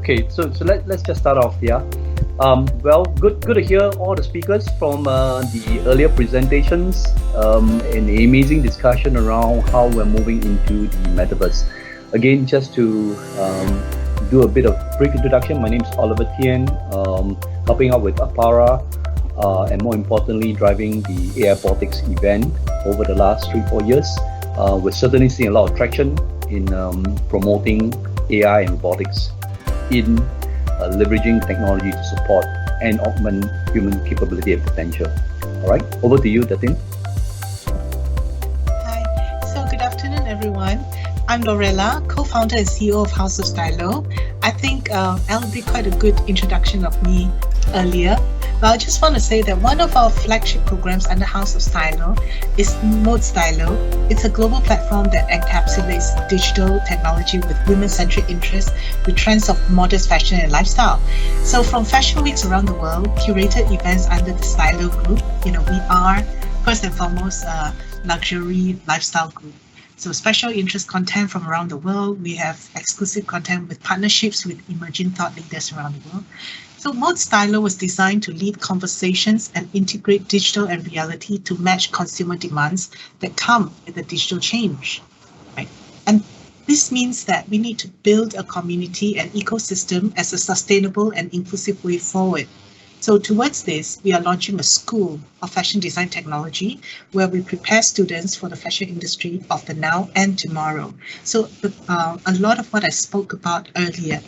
Okay, so let's just start off. Yeah. Well, good to hear all the speakers from the earlier presentations and the amazing discussion around how we're moving into the metaverse. Again, just to do a bit of brief introduction, my name is Oliver Tien, helping out with APARA and more importantly, driving the AIBotics event over the last 3-4 years. We're certainly seeing a lot of traction in promoting AI and robotics in leveraging technology to support and augment human capability and potential. All right, over to you, Datin. Hi, so good afternoon, everyone. I'm Lorella, co-founder and CEO of House of Stylo. I think Elle did quite a good introduction of me earlier, but I just want to say that one of our flagship programs under House of Stylo is METAW. It's a global platform that encapsulates digital technology with women-centric interests with trends of modest fashion and lifestyle. So from fashion weeks around the world, curated events under the Stylo group, we are first and foremost a luxury lifestyle group. So special interest content from around the world. We have exclusive content with partnerships with emerging thought leaders around the world. So METAW was designed to lead conversations and integrate digital and reality to match consumer demands that come with the digital change. Right? And this means that we need to build a community and ecosystem as a sustainable and inclusive way forward. So towards this, we are launching a school of fashion design technology where we prepare students for the fashion industry of the now and tomorrow. So a lot of what I spoke about earlier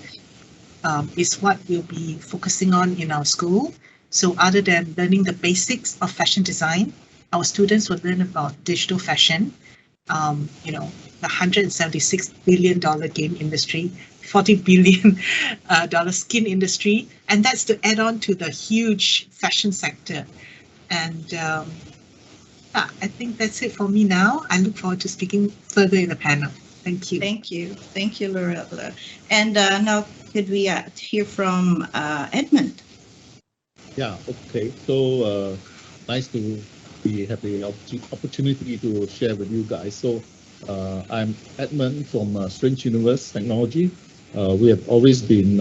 is what we'll be focusing on in our school. So other than learning the basics of fashion design, our students will learn about digital fashion, the $176 billion game industry, $40 billion skin industry, and that's to add on to the huge fashion sector. And I think that's it for me now. I look forward to speaking further in the panel. Thank you. Thank you, Lorella. And now could we hear from Edmund? Yeah, okay. So nice to have the opportunity to share with you guys. So I'm Edmund from Strange Universe Technology. We have always been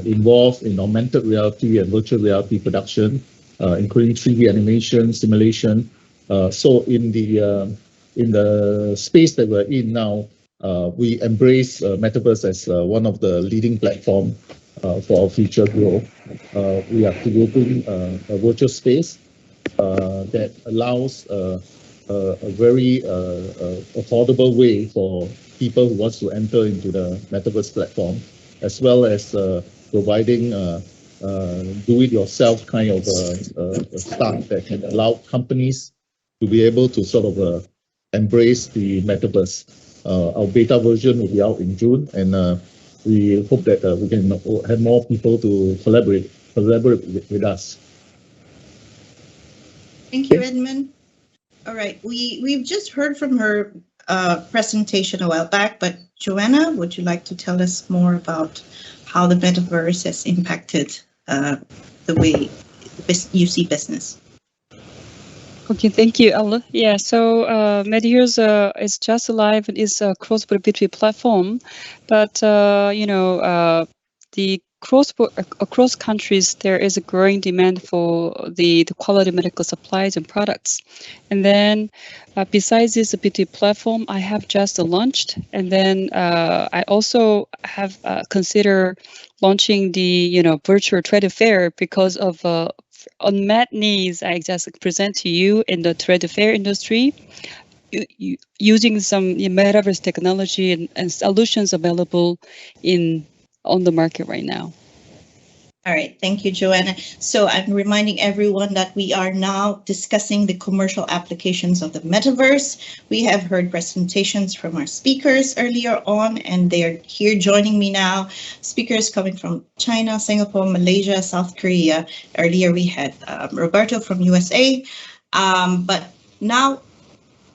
involved in augmented reality and virtual reality production, including 3D animation, simulation. So in the space that we're in now, we embrace Metaverse as one of the leading platforms for our future growth. We are creating a virtual space that allows a very affordable way for people who want to enter into the Metaverse platform, as well as providing do-it-yourself kind of stuff that can allow companies to be able to sort of embrace the Metaverse. Our beta version will be out in June, and we hope that we can have more people to collaborate with us. Thank you, Edmund. All right, we've just heard from her presentation a while back, but Joanna, would you like to tell us more about how the Metaverse has impacted the way you see business? Okay, thank you, Ella. Yeah, so Metaverse is just alive and is a cross-border B2B platform, but the across countries there is a growing demand for the quality medical supplies and products. And then besides this B2B platform, I have just launched, and then I also have considered launching the virtual trade fair because of unmet needs I just present to you in the trade fair industry, using some Metaverse technology and solutions available on the market right now. All right, thank you, Joanna. So I'm reminding everyone that we are now discussing the commercial applications of the Metaverse. We have heard presentations from our speakers earlier on, and they're here joining me now. Speakers coming from China, Singapore, Malaysia, South Korea. Earlier we had Roberto from USA, but now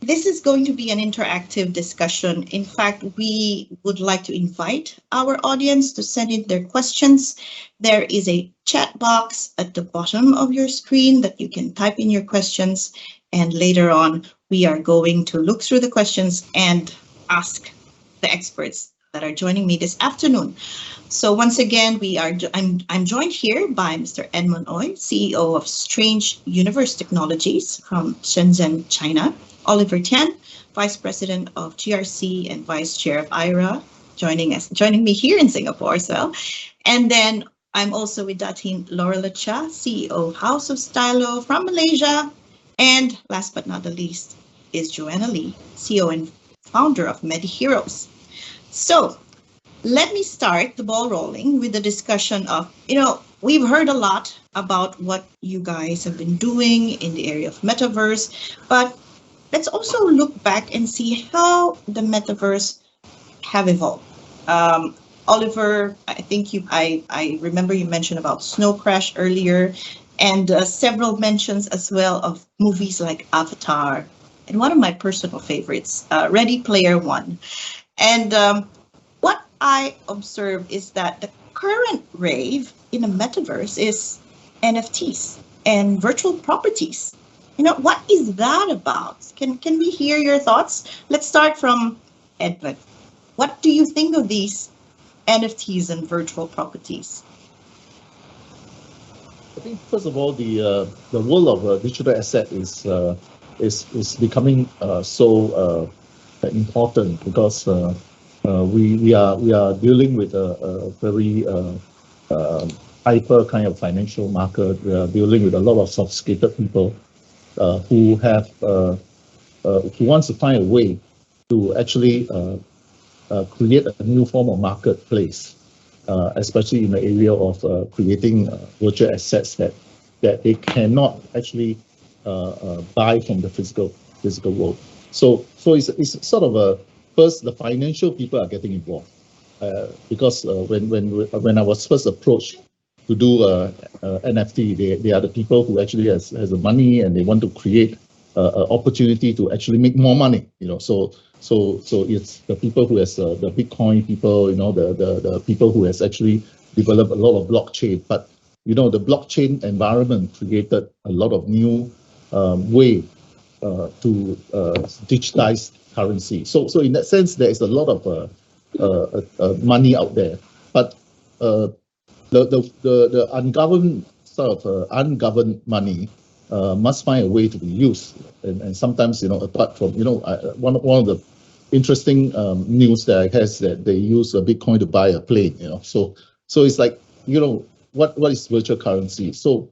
this is going to be an interactive discussion. In fact, we would like to invite our audience to send in their questions. There is a chat box at the bottom of your screen that you can type in your questions. And later on, we are going to look through the questions and ask the experts that are joining me this afternoon. So once again, I'm joined here by Mr. Edmund Oy, CEO of Strange Universe Technologies from Shenzhen, China. Oliver Tian, Vice President of GRC and Vice Chair of AIRA, joining me here in Singapore as well. And then I'm also with Datin Lorela Cha, CEO of House of Stylo from Malaysia. And last but not the least is Joanna Lee, CEO and founder of MediHeroes. So let me start the ball rolling with the discussion of, we've heard a lot about what you guys have been doing in the area of Metaverse, but let's also look back and see how the Metaverse have evolved. Oliver, I think I remember you mentioned about Snow Crash earlier, and several mentions as well of movies like Avatar, and one of my personal favorites, Ready Player One. And what I observe is that the current rave in the Metaverse is NFTs and virtual properties. What is that about? Can we hear your thoughts? Let's start from Edmund. What do you think of these NFTs and virtual properties? I think first of all, the world of digital asset is becoming so important because we are dealing with a very hyper kind of financial market. We are dealing with a lot of sophisticated people who wants to find a way to actually create a new form of marketplace, especially in the area of creating virtual assets that they cannot actually buy from the physical world. So it's sort of first the financial people are getting involved because when I was first approached to do NFT, they are the people who actually has the money and they want to create an opportunity to actually make more money. So it's the people who has the Bitcoin people, the people who has actually developed a lot of blockchain. But the blockchain environment created a lot of new way to digitize currency. So in that sense, there is a lot of money out there. But the ungoverned ungoverned money must find a way to be used. And sometimes, apart from, one of the interesting news that I has that they use a Bitcoin to buy a plane, So it's like, what is virtual currency? So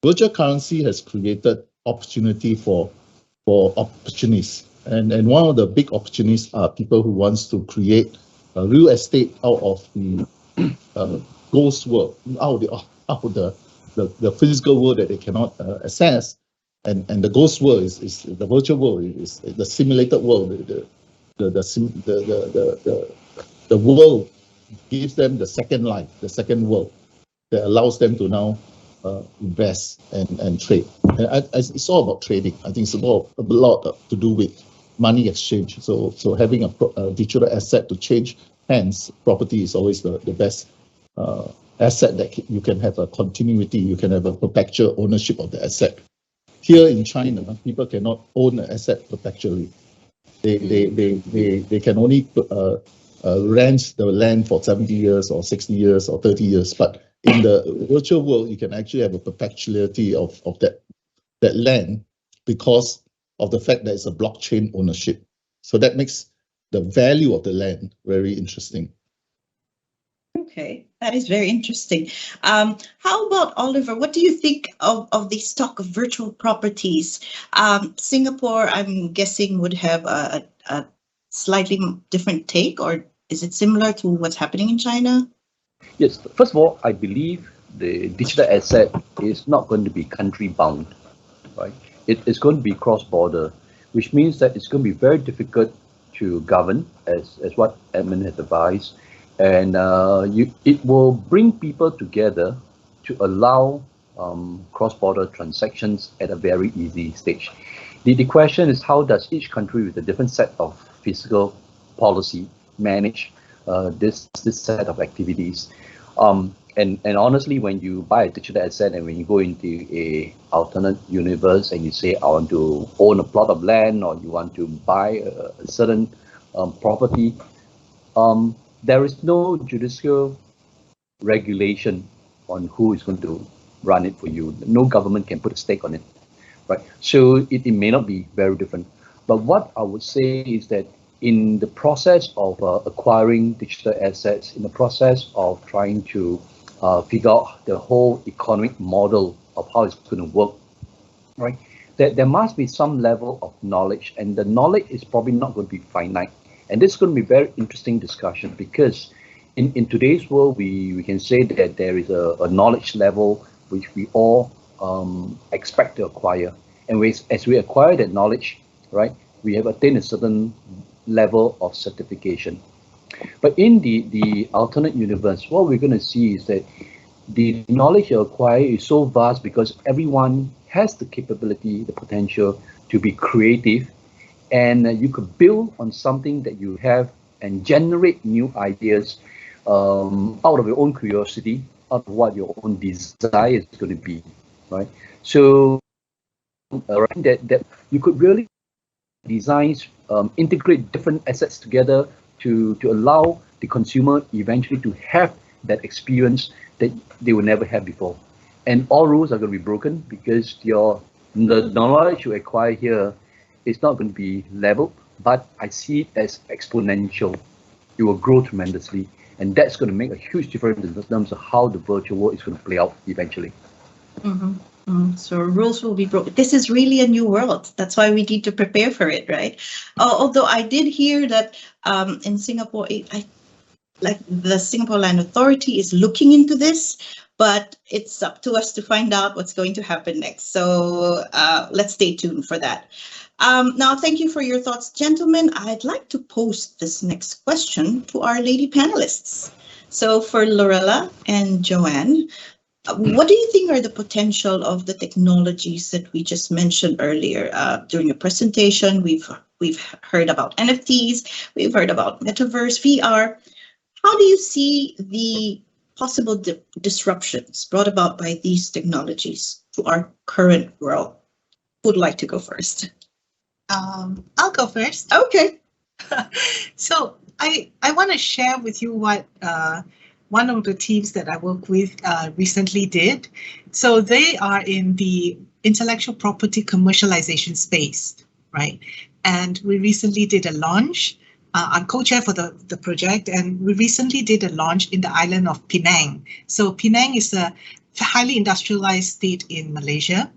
virtual currency has created opportunity for opportunists. And one of the big opportunities are people who wants to create real estate out of the ghost world, out of the physical world that they cannot access. And the ghost world is the virtual world, is the simulated world. The world gives them the second life, the second world that allows them to now invest and trade. And it's all about trading. I think it's a lot to do with money exchange. So having a digital asset to change hands, property is always the best asset that you can have a continuity. You can have a perpetual ownership of the asset. Here in China, people cannot own an asset perpetually. They can only rent the land for 70 years or 60 years or 30 years. But in the virtual world, you can actually have a perpetuity of that land because of the fact that it's a blockchain ownership. So that makes the value of the land very interesting. Okay, that is very interesting. How about Oliver? What do you think of the stock of virtual properties? Singapore, I'm guessing, would have a slightly different take, or is it similar to what's happening in China? Yes, first of all, I believe the digital asset is not going to be country bound, right? It's going to be cross-border, which means that it's going to be very difficult to govern, as what Edmund has advised. And it will bring people together to allow cross-border transactions at a very easy stage. The question is, how does each country with a different set of fiscal policy manage this set of activities? And honestly, when you buy a digital asset and when you go into a alternate universe and you say, I want to own a plot of land, or you want to buy a certain property, there is no judicial regulation on who is going to run it for you. No government can put a stake on it, right? So it may not be very different. But what I would say is that in the process of acquiring digital assets, in the process of trying to figure out the whole economic model of how it's going to work, right? There must be some level of knowledge, and the knowledge is probably not going to be finite. And this is going to be very interesting discussion, because in today's world, we can say that there is a knowledge level which we all expect to acquire. And as we acquire that knowledge, right, we have attained a certain level of certification. But in the alternate universe, what we're going to see is that the knowledge you acquire is so vast because everyone has the capability, the potential to be creative, and you could build on something that you have and generate new ideas out of your own curiosity, out of what your own desire is going to be, right? So that you could really design, integrate different assets together to allow the consumer eventually to have that experience that they will never have before. And all rules are going to be broken because the knowledge you acquire here is not going to be leveled, but I see it as exponential. It will grow tremendously, and that's going to make a huge difference in terms of how the virtual world is going to play out eventually. So rules will be broken. This is really a new world. That's why we need to prepare for it, right? Although I did hear that in Singapore, like the Singapore Land Authority is looking into this, but it's up to us to find out what's going to happen next. So let's stay tuned for that. Now, thank you for your thoughts, gentlemen. I'd like to pose this next question to our lady panelists. So for Lorella and Joanne, what do you think are the potential of the technologies that we just mentioned earlier? During your presentation, we've heard about NFTs, we've heard about Metaverse, VR. How do you see the possible disruptions brought about by these technologies to our current world? Who would like to go first? I'll go first. Okay. So I want to share with you what one of the teams that I work with recently did. So they are in the intellectual property commercialization space, right? And we recently did a launch. I'm co-chair for the project, and we recently did a launch in the island of Penang. So Penang is a highly industrialized state in Malaysia.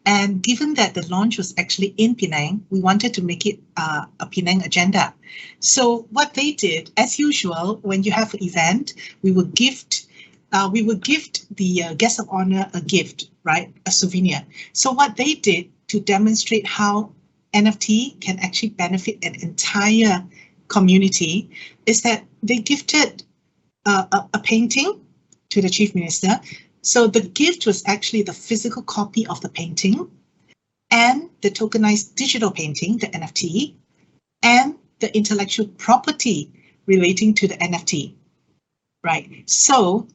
And given that the launch was actually in Penang, we wanted to make it a Penang agenda. So what they did, as usual, when you have an event, we would gift the guest of honor a gift, right? A souvenir. So what they did to demonstrate how NFT can actually benefit an entire community is that they gifted a painting to the chief minister. So the gift was actually the physical copy of the painting and the tokenized digital painting, the NFT, and the intellectual property relating to the NFT, right? So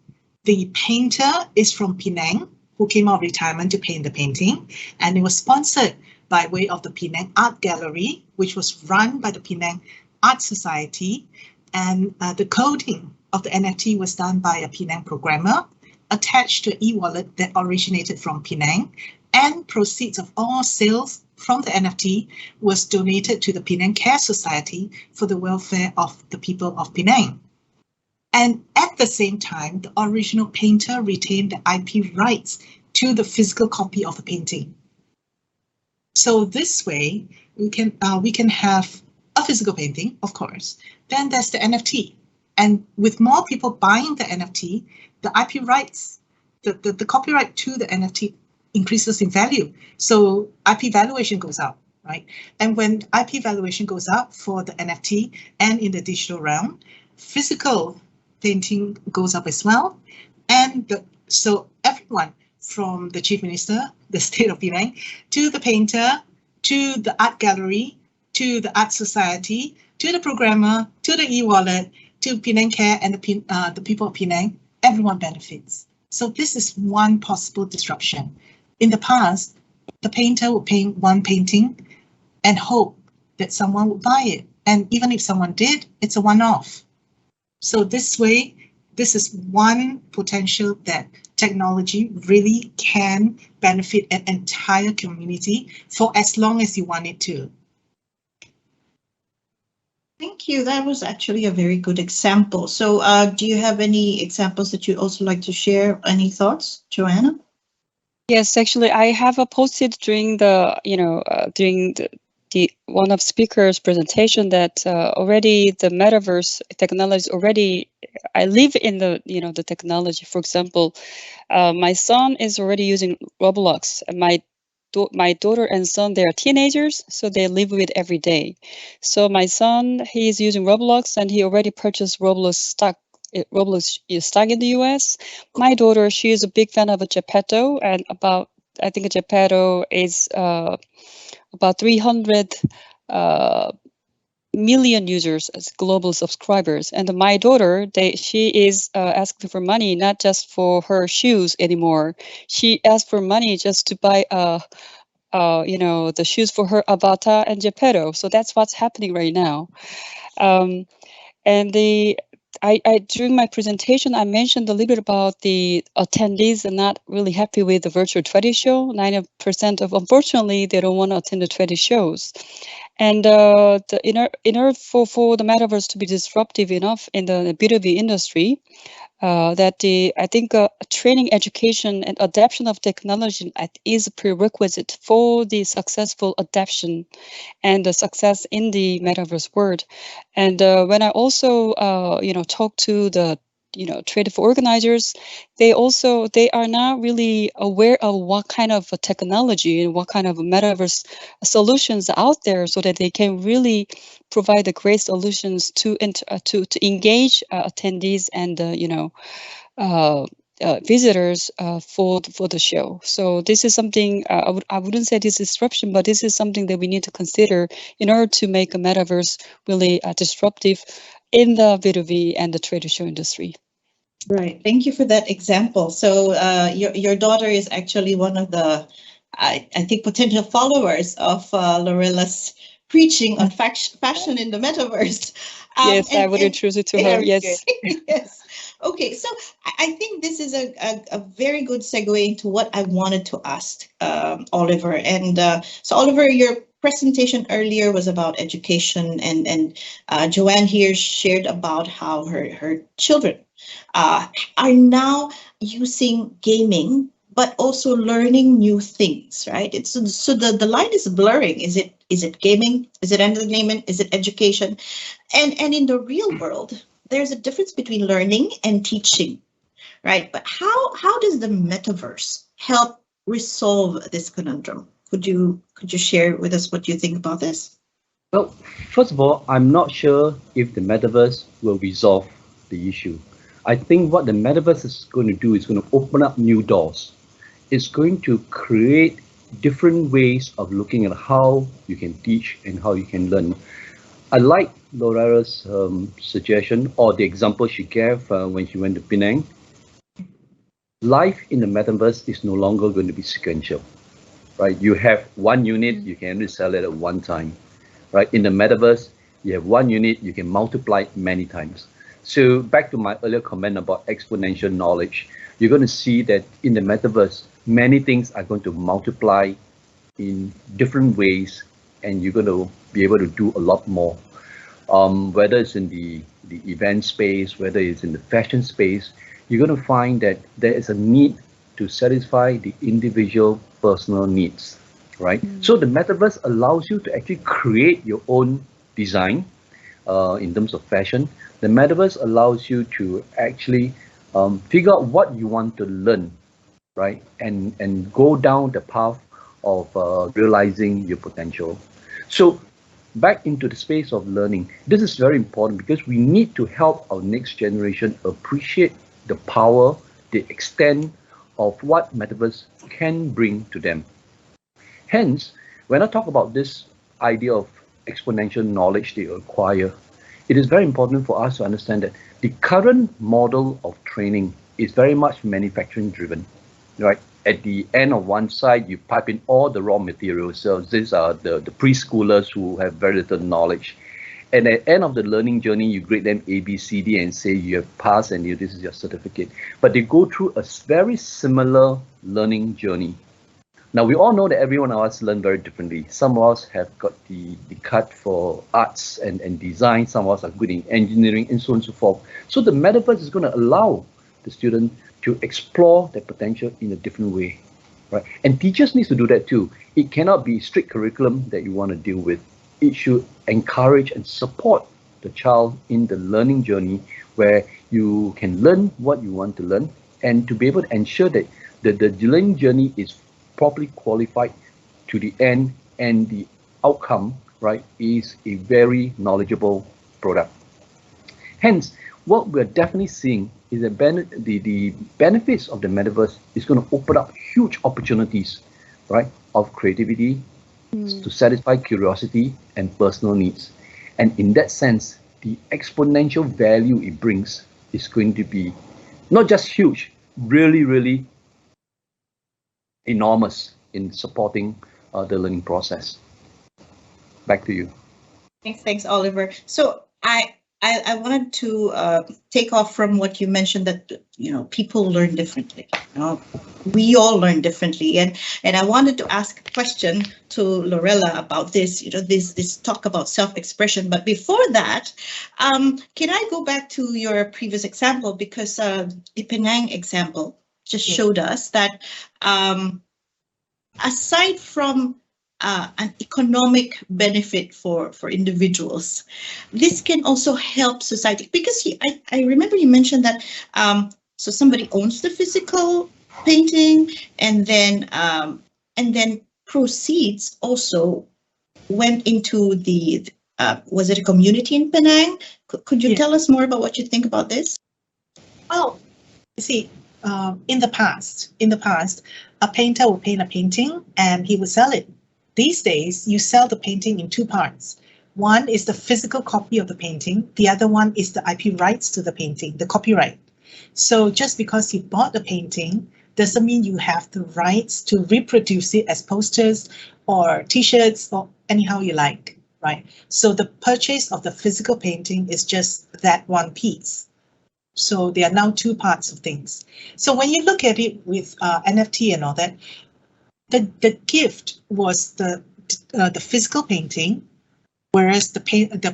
the painter is from Penang, who came out of retirement to paint the painting, and it was sponsored by way of the Penang Art Gallery, which was run by the Penang Art Society, and the coding of the NFT was done by a Penang programmer, attached to an e-wallet that originated from Penang, and proceeds of all sales from the NFT was donated to the Penang Care Society for the welfare of the people of Penang. And at the same time, the original painter retained the IP rights to the physical copy of the painting. So this way, we can have a physical painting, of course. Then there's the NFT. And with more people buying the NFT, the IP rights, the copyright to the NFT increases in value. So IP valuation goes up, right? And when IP valuation goes up for the NFT and in the digital realm, physical painting goes up as well. And so everyone from the chief minister, the state of Penang, to the painter, to the art gallery, to the art society, to the programmer, to the e-wallet, to Penang Care and the people of Penang, everyone benefits. So this is one possible disruption. In the past, the painter would paint one painting and hope that someone would buy it. And even if someone did, it's a one-off. So this way, this is one potential that technology really can benefit an entire community for as long as you want it to. Thank you. That was actually a very good example. So do you have any examples that you'd also like to share? Any thoughts, Joanna? Yes, actually, I have posted during the, during the one of speakers' presentation that already the metaverse technology already, I live in the, the technology. For example, my son is already using Roblox. And my daughter and son, they are teenagers, so they live with it every day. So my son, he is using Roblox, and he already purchased Roblox stock. Roblox is stock in the US. My daughter, she is a big fan of Geppetto, and I think Geppetto is about 300 million users as global subscribers. And my daughter, she is asking for money, not just for her shoes anymore. She asked for money just to buy the shoes for her avatar and Geppetto. So that's what's happening right now. And I during my presentation, I mentioned a little bit about the attendees are not really happy with the virtual trade show. 90% of, unfortunately, they don't want to attend the trade shows. And in order for the metaverse to be disruptive enough in the B2B industry, I think training, education, and adoption of technology is a prerequisite for the successful adoption and the success in the metaverse world. And when I also talk to the trade for organizers, they are not really aware of what kind of technology and what kind of metaverse solutions are out there, so that they can really provide the great solutions to engage attendees and visitors for the show. So this is something I wouldn't say this is disruption, but this is something that we need to consider in order to make a metaverse really disruptive in the B2B and the trade show industry. Right. Thank you for that example. So your daughter is actually one of the, I think, potential followers of Lorella's preaching on fashion in the metaverse. Yes, I would introduce it to her. Yes. Yes. Okay, so I think this is a very good segue into what I wanted to ask Oliver. And so Oliver, your presentation earlier was about education, and Joanne here shared about how her children are now using gaming, but also learning new things, right? So the line is blurring. Is it gaming? Is it entertainment? Is it education? And in the real world, there's a difference between learning and teaching, right? But how does the metaverse help resolve this conundrum? Could you share with us what you think about this? Well, first of all, I'm not sure if the metaverse will resolve the issue. I think what the metaverse is going to do is going to open up new doors. It's going to create different ways of looking at how you can teach and how you can learn. I like Lorella's suggestion, or the example she gave when she went to Penang. Life in the metaverse is no longer going to be sequential, right? You have one unit, you can only sell it at one time, right? In the metaverse, you have one unit, you can multiply many times. So back to my earlier comment about exponential knowledge, you're going to see that in the metaverse, many things are going to multiply in different ways, and you're going to be able to do a lot more. Whether it's in the event space, whether it's in the fashion space, you're going to find that there is a need to satisfy the individual personal needs, right? So the metaverse allows you to actually create your own design in terms of fashion. The metaverse allows you to actually figure out what you want to learn, right? And go down the path of realizing your potential. So back into the space of learning, this is very important because we need to help our next generation appreciate the power, the extent of what metaverse can bring to them. Hence, when I talk about this idea of exponential knowledge they acquire, it is very important for us to understand that the current model of training is very much manufacturing driven, right? At the end of one side, you pipe in all the raw materials. So these are the preschoolers who have very little knowledge. And at the end of the learning journey, you grade them A, B, C, D, and say you have passed and this is your certificate. But they go through a very similar learning journey. Now, we all know that every one of us learn very differently. Some of us have got the cut for arts and design. Some of us are good in engineering and so on and so forth. So the Metaverse is going to allow the student to explore their potential in a different way, right? And teachers need to do that too. It cannot be strict curriculum that you want to deal with. It should encourage and support the child in the learning journey where you can learn what you want to learn and to be able to ensure that the learning journey is properly qualified to the end, and the outcome, right, is a very knowledgeable product. Hence, what we're definitely seeing is that the benefits of the Metaverse is going to open up huge opportunities, right, of creativity to satisfy curiosity and personal needs. And in that sense, the exponential value it brings is going to be not just huge, really, really enormous in supporting the learning process. Back to you. Thanks, Oliver. So I wanted to take off from what you mentioned that people learn differently. We all learn differently, and I wanted to ask a question to Lorella about this. This talk about self-expression. But before that, can I go back to your previous example, because the Penang example just showed us that aside from an economic benefit for individuals, this can also help society, because I remember you mentioned that so somebody owns the physical painting, and then proceeds also went into the was it a community in Penang? Could you tell us more about what you think about this? Well, you see, in the past, a painter would paint a painting and he would sell it. These days, you sell the painting in two parts. One is the physical copy of the painting. The other one is the IP rights to the painting, the copyright. So just because you bought the painting doesn't mean you have the rights to reproduce it as posters or T-shirts or anyhow you like, right? So the purchase of the physical painting is just that one piece. So there are now two parts of things. So when you look at it with NFT and all that, the gift was the physical painting, whereas the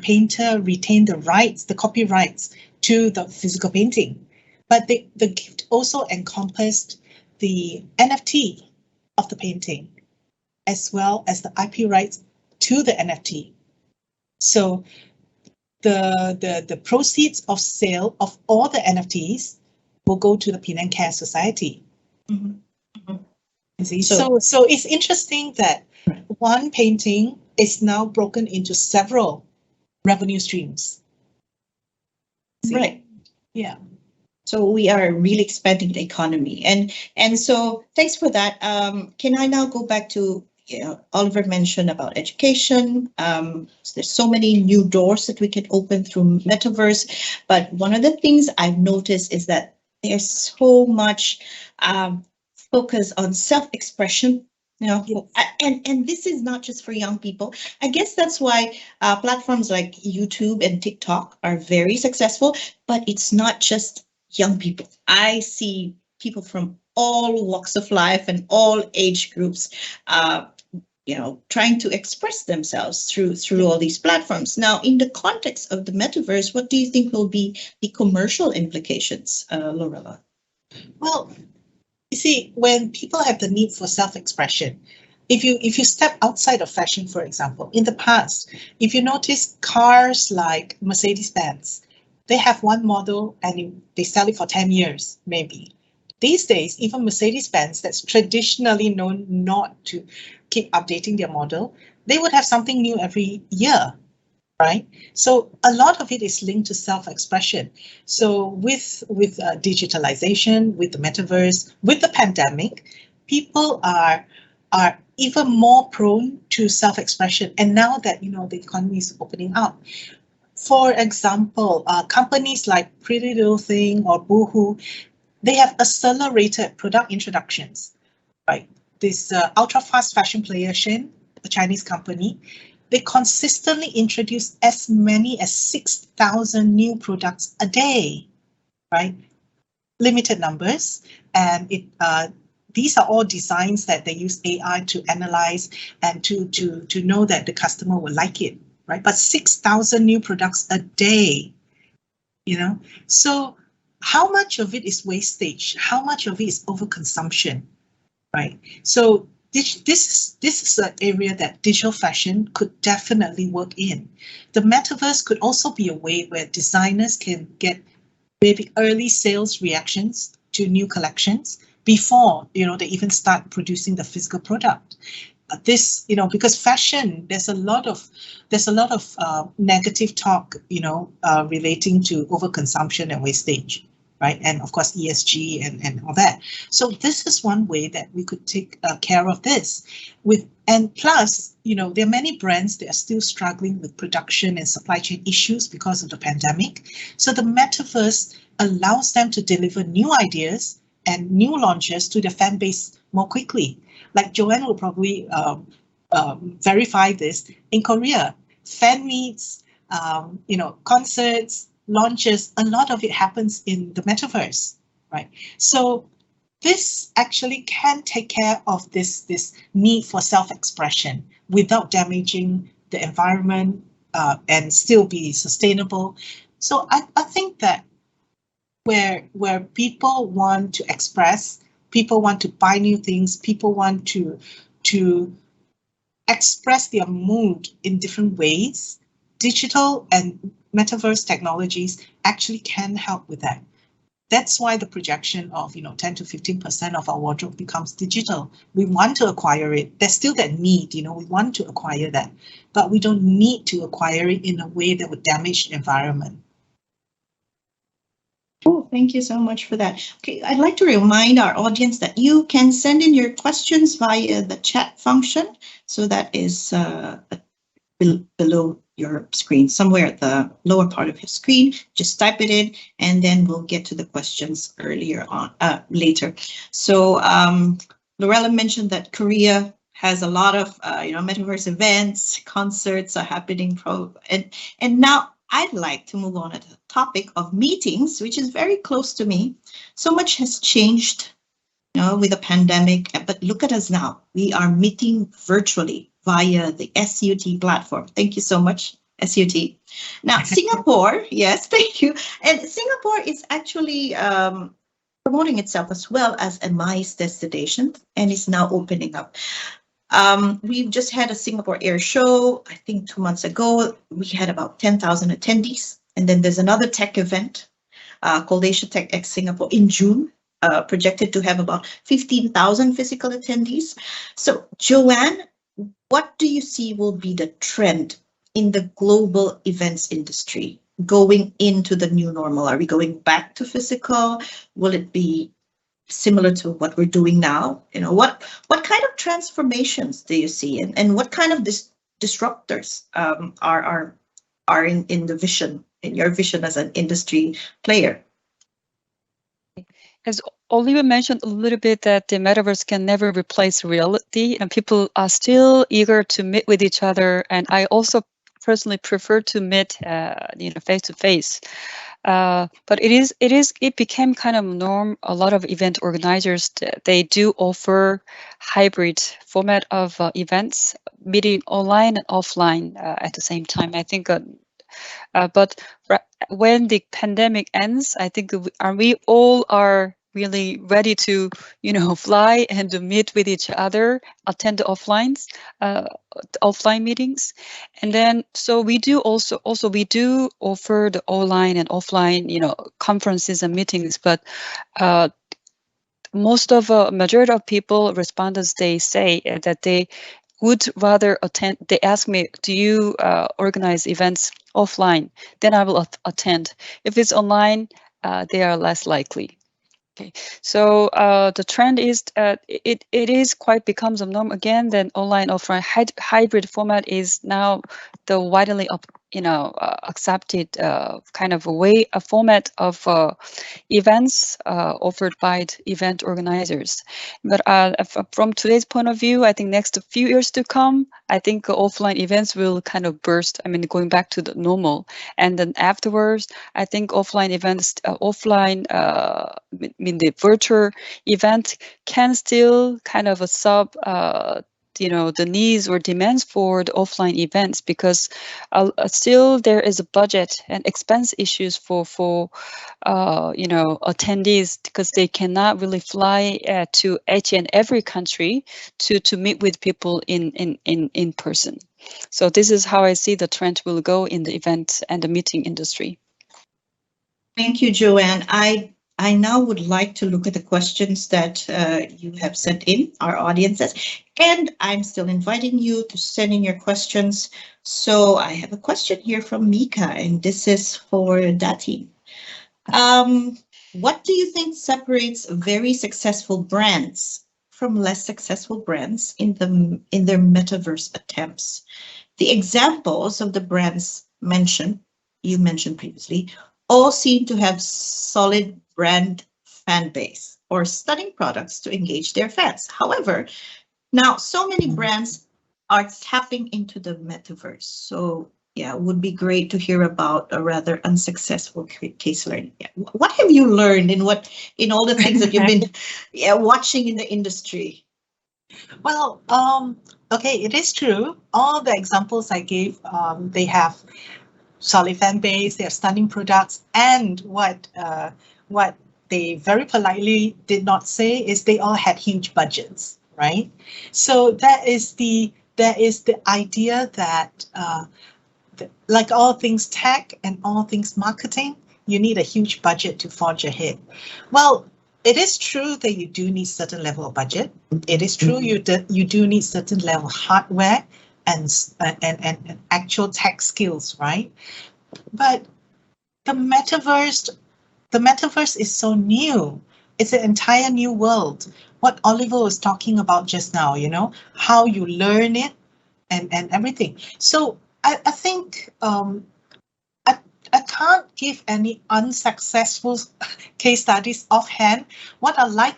painter retained the rights, the copyrights to the physical painting. But the gift also encompassed the NFT of the painting, as well as the IP rights to the NFT. So the proceeds of sale of all the NFTs will go to the Penang Care Society. Mm-hmm. Mm-hmm. See? So it's interesting that one painting is now broken into several revenue streams. See? Right. Yeah. So we are really expanding the economy, and so thanks for that. Can I now go back to Oliver mentioned about education? There's so many new doors that we can open through Metaverse, but one of the things I've noticed is that there's so much focus on self-expression. Yes. And this is not just for young people. I guess that's why platforms like YouTube and TikTok are very successful, but it's not just young people. I see people from all walks of life and all age groups, trying to express themselves through all these platforms. Now, in the context of the Metaverse, what do you think will be the commercial implications, Lorella? Well, you see, when people have the need for self-expression, if you step outside of fashion, for example, in the past, if you notice cars like Mercedes-Benz, they have one model and they sell it for 10 years, maybe. These days, even Mercedes-Benz, that's traditionally known not to keep updating their model, they would have something new every year, right? So a lot of it is linked to self-expression. So with digitalization, with the Metaverse, with the pandemic, people are even more prone to self-expression. And now that the economy is opening up, for example, companies like Pretty Little Thing or Boohoo, they have accelerated product introductions, right? This ultra-fast fashion player, Shein, a Chinese company, they consistently introduce as many as 6,000 new products a day, right? Limited numbers, and these are all designs that they use AI to analyze and to know that the customer will like it, right? But 6,000 new products a day, So how much of it is wastage? How much of it is overconsumption, right? So this is an area that digital fashion could definitely work in. The metaverse could also be a way where designers can get maybe early sales reactions to new collections before they even start producing the physical product. This, because fashion, there's a lot of negative talk, relating to overconsumption and wastage, right? And of course ESG and all that. So this is one way that we could take care of this. And plus, there are many brands that are still struggling with production and supply chain issues because of the pandemic. So the metaverse allows them to deliver new ideas and new launches to their fan base more quickly. Like Joanne will probably verify this. In Korea, fan meets, concerts, launches, a lot of it happens in the metaverse, right? So this actually can take care of this need for self-expression without damaging the environment and still be sustainable. So I think that where people want to express, people want to buy new things, people want to express their mood in different ways, digital and metaverse technologies actually can help with that. That's why the projection of 10 to 15% of our wardrobe becomes digital. We want to acquire it. There's still that need, we want to acquire that, but we don't need to acquire it in a way that would damage the environment. Oh, thank you so much for that. Okay, I'd like to remind our audience that you can send in your questions via the chat function. So that is below your screen, somewhere at the lower part of your screen. Just type it in, and then we'll get to the questions later. So Lorella mentioned that Korea has a lot of metaverse events, concerts are happening, and now I'd like to move on to the topic of meetings, which is very close to me. So much has changed, with the pandemic, but look at us now. We are meeting virtually via the SUT platform. Thank you so much, SUT. Now, Singapore, yes, thank you. And Singapore is actually promoting itself as well as a MICE destination and is now opening up. We've just had a Singapore Air Show. I think 2 months ago, we had about 10,000 attendees. And then there's another tech event called Asia Tech X Singapore in June, projected to have about 15,000 physical attendees. So Joanne, what do you see will be the trend in the global events industry going into the new normal? Are we going back to physical? Will it be similar to what we're doing now? What kind of transformations do you see, and what kind of disruptors are in the vision, in your vision as an industry player? As Oliver mentioned a little bit, that the metaverse can never replace reality, and people are still eager to meet with each other. And I also personally prefer to meet, face to face. But it became kind of norm. A lot of event organizers, they do offer hybrid format of events, meeting online and offline at the same time. I think, but when the pandemic ends, I think we all are really ready to, fly and to meet with each other, attend the offline meetings. And then, so we do also we do offer the online and offline, conferences and meetings, but majority of people, respondents, they say that they would rather attend. They ask me, do you organize events offline? Then I will attend. If it's online, they are less likely. Okay, so the trend is it is quite becomes a norm again. Then online offline hybrid format is now the widely accepted kind of a format of events offered by the event organizers. But from today's point of view, I think next few years to come, I think offline events will kind of burst. I mean, going back to the normal, and then afterwards, I think offline events, the virtual event can still kind of sub the needs or demands for the offline events, because still there is a budget and expense issues for attendees, because they cannot really fly to each and every country to meet with people in person. So this is how I see the trend will go in the event and the meeting industry. Thank you, Joanne. I now would like to look at the questions that you have sent in, our audiences, and I'm still inviting you to send in your questions. So I have a question here from Mika, and this is for Dati. What do you think separates very successful brands from less successful brands in their metaverse attempts? The examples of the brands you mentioned previously, all seem to have solid brand fan base or stunning products to engage their fans. However, now so many brands are tapping into the metaverse. So yeah, it would be great to hear about a rather unsuccessful case learning. Yeah. What have you learned in all the things that you've been watching in the industry? Well, okay, it is true. All the examples I gave, they have solid fan base, they have stunning products, and what they very politely did not say is they all had huge budgets, right? So that is the idea that like all things tech and all things marketing, you need a huge budget to forge ahead. Well, it is true that you do need certain level of budget. It is true you do need certain level of hardware and actual tech skills, right? But the metaverse is so new. It's an entire new world. What Oliver was talking about just now, how you learn it and everything. So I think I can't give any unsuccessful case studies offhand. What I like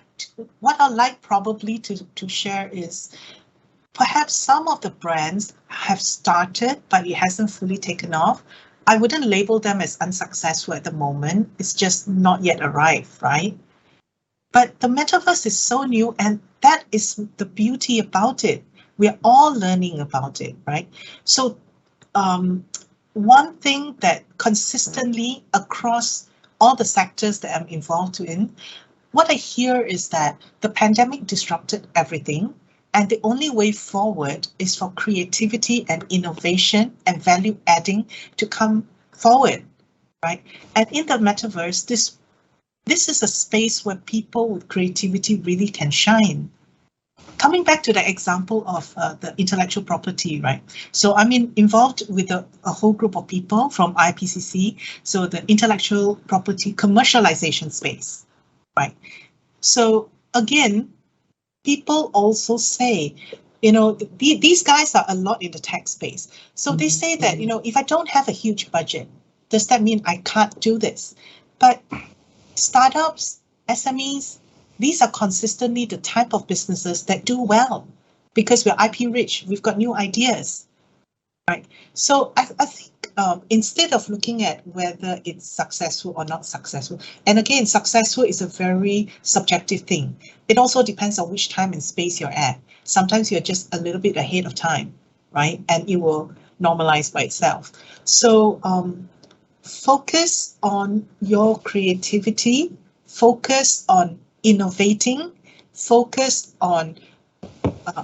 probably to share is perhaps some of the brands have started, but it hasn't fully taken off. I wouldn't label them as unsuccessful at the moment. It's just not yet arrived, right? But the metaverse is so new, and that is the beauty about it. We're all learning about it, right? So one thing that consistently across all the sectors that I'm involved in, what I hear is that the pandemic disrupted everything, and the only way forward is for creativity and innovation and value adding to come forward, right? And in the metaverse, this is a space where people with creativity really can shine. Coming back to the example of the intellectual property, right? So I'm involved with a whole group of people from IPCC, so the intellectual property commercialization space, right? So again, people also say, these guys are a lot in the tech space. So they say that, if I don't have a huge budget, does that mean I can't do this? But startups, SMEs, these are consistently the type of businesses that do well because we're IP rich. We've got new ideas, right? So I think instead of looking at whether it's successful or not successful, and again, successful is a very subjective thing. It also depends on which time and space you're at. Sometimes you're just a little bit ahead of time, right? And it will normalize by itself. So focus on your creativity, focus on innovating, focus on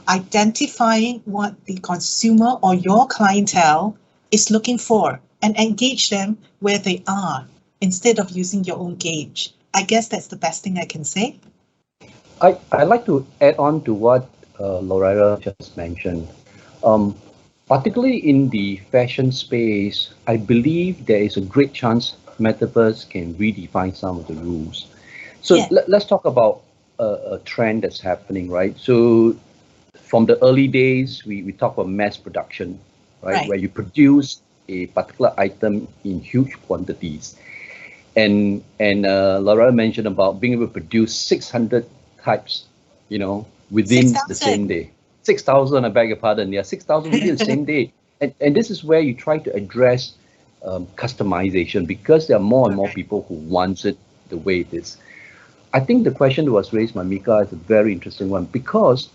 identifying what the consumer or your clientele is looking for and engage them where they are instead of using your own gauge. I guess that's the best thing I can say. I'd like to add on to what Loretta just mentioned. Particularly in the fashion space, I believe there is a great chance Metaverse can redefine some of the rules. So let's talk about a trend that's happening, right? So from the early days, we talk about mass production, right? Where you produce a particular item in huge quantities. And Laura mentioned about being able to produce 600 types, within the same day. 6,000, I beg your pardon. Yeah, 6,000 within the same day. And this is where you try to address customization, because there are more and more people who want it the way it is. I think the question that was raised by Mika is a very interesting one, because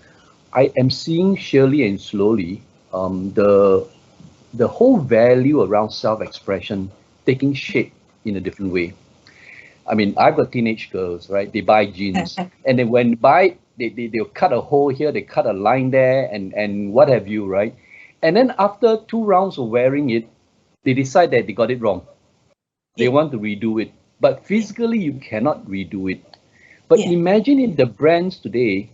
I am seeing surely and slowly the whole value around self-expression taking shape in a different way. I mean, I've got teenage girls, right? They buy jeans, and then when buy, they'll cut a hole here, they cut a line there, and what have you, right? And then after 2 rounds of wearing it, they decide that they got it wrong. They want to redo it, but physically you cannot redo it. But imagine if the brands today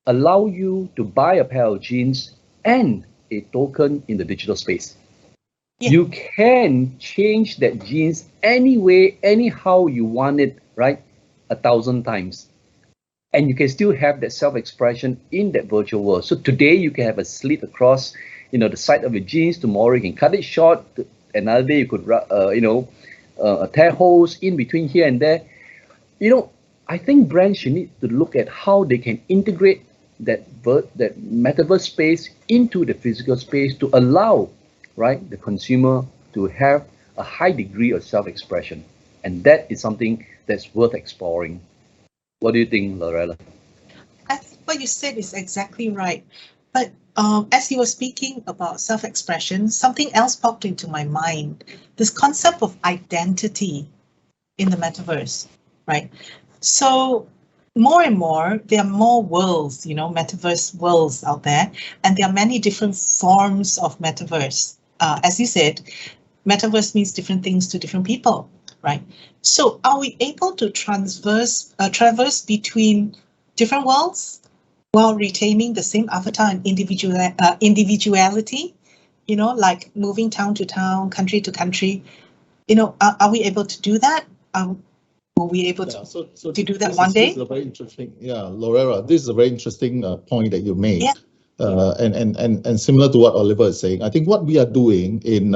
allow you to buy a pair of jeans and a token in the digital space. You can change that jeans any way, anyhow you want it, right? 1,000 times. And you can still have that self-expression in that virtual world. So today you can have a slit across, the side of your jeans. Tomorrow you can cut it short. Another day you could, tear holes in between here and there. I think brands should need to look at how they can integrate that metaverse space into the physical space to allow, right, the consumer to have a high degree of self-expression. And that is something that's worth exploring. What do you think, Lorella? I think what you said is exactly right. But as you were speaking about self-expression, something else popped into my mind. This concept of identity in the metaverse, right? So more and more, there are more worlds, metaverse worlds out there, and there are many different forms of metaverse. As you said, metaverse means different things to different people, right? So are we able to traverse between different worlds while retaining the same avatar and individuality, like moving town to town, country to country? Are we able to do that? Will we able to do that one day? This is a very interesting, Lorella, this is a very interesting point that you made. Yeah. And similar to what Oliver is saying, I think what we are doing in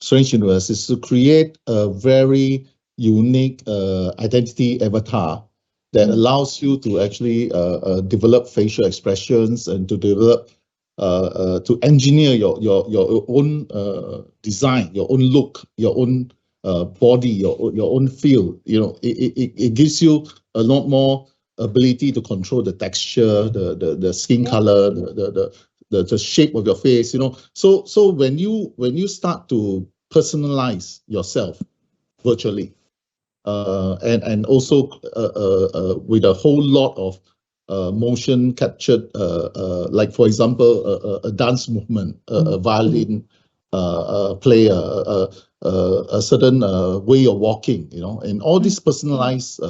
Strange Universe is to create a very unique identity avatar that allows you to actually develop facial expressions and to develop to engineer your own design, your own look, your own body, your own feel. It gives you a lot more ability to control the texture, the skin color, the shape of your face. So when you start to personalize yourself virtually, and also with a whole lot of motion captured, like for example a dance movement, a violin player, a certain way of walking, and all these personalized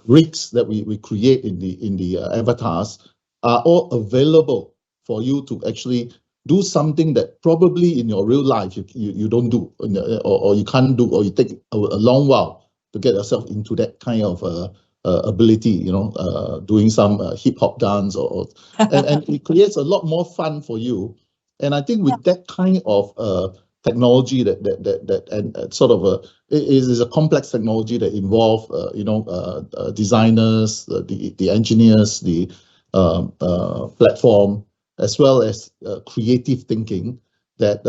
rigs that we create in the avatars are all available for you to actually do something that probably in your real life you don't do, or you can't do, or you take a long while to get yourself into that kind of ability, doing some hip hop dance, and it creates a lot more fun for you. And I think with that kind of technology and sort of it is a complex technology that involve designers, the engineers, the platform, as well as creative thinking that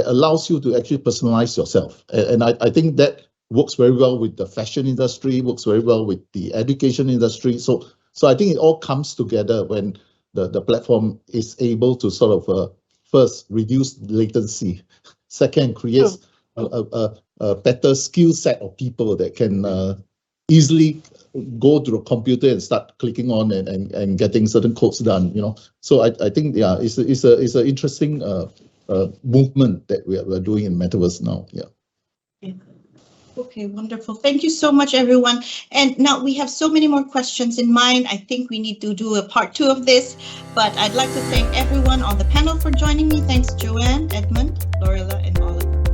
allows you to actually personalize yourself. And I think that works very well with the fashion industry, works very well with the education industry. So I think it all comes together when the platform is able to sort of first reduce latency, second creates a better skill set of people that can easily go to a computer and start clicking on and getting certain codes done. So I think it's an interesting movement that we're doing in Metaverse now. Okay, wonderful. Thank you so much, everyone. And now we have so many more questions in mind. I think we need to do a part 2 of this, but I'd like to thank everyone on the panel for joining me. Thanks, Joanne, Edmund, Lorella, and Oliver.